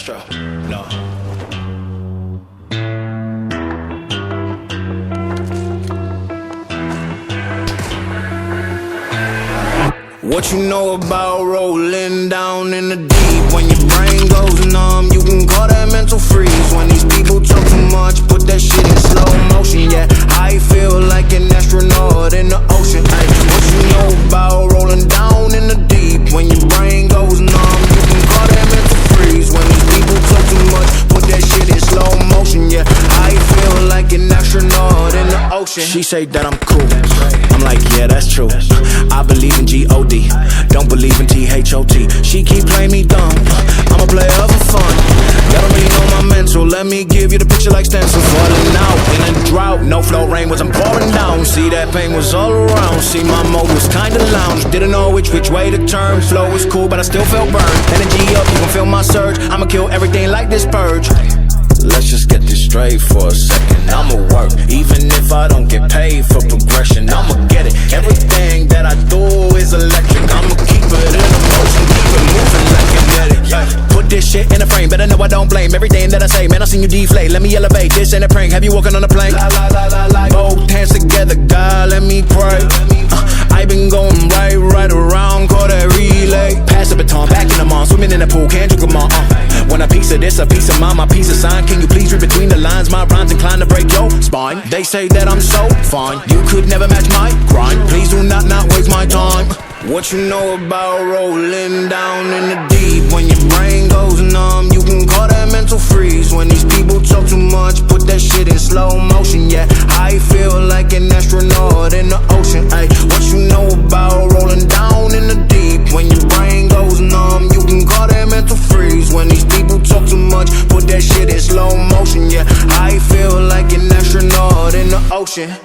Astro, no. What you know about rolling down in the deep? When your brain goes numb, you can call that mental freeze. When these people talk too much, put that shit in slow motion. Yeah, I feel like an astronaut in the ocean. Ay, what you know about rolling down in the deep? When your brain goes numb, you can call that mental freeze. When these people talk too much, put that shit in slow motion. Yeah, I feel like an astronaut in the ocean. She say that I'm cool, I'm like, yeah, that's true. I believe in G-O-D, don't believe in T-H-O-T. She keep playing me dumb, I'm a player for fun. Y'all don't really know my mental, let me give you the picture like stencil. Falling out in a drought, no flow, rain wasn't pouring down. See, that pain was all around, see, my mode was kinda lounge. Didn't know which way to turn, flow was cool, but I still felt burned. Energy up, you gon' feel my surge, I'ma kill everything like this purge. Let's just get this straight for a second. I'ma work, even if I don't get paid for progression. I'ma get it, everything that I do is electric. I'ma keep it in motion, keep it moving like kinetic. Yeah. Put this shit in a frame, better know I don't blame everything that I say. Man, I seen you deflate, let me elevate. This ain't a prank, have you walking on a plane? Both hands together, God, let me pray. I been going right around, call that relay. Pass the baton, back in the mall, swimming in the pool, can't drink them all. Want a piece of this, a piece of mine, my piece of sign. Can you please read between the lines? My rhymes inclined to break your spine. They say that I'm so fine, you could never match my grind. Please do not waste my time. What you know about rolling down in the deep? When your brain goes numb, you can call that mental freeze. When these people talk too much, put that shit in slow motion. Yeah, I feel like an astronaut in the ocean. Ay, what you know about rolling down in the deep? When your brain goes numb, you can call that mental freeze. When these people talk too much, put that shit in slow motion. Yeah, I feel like an astronaut in the ocean.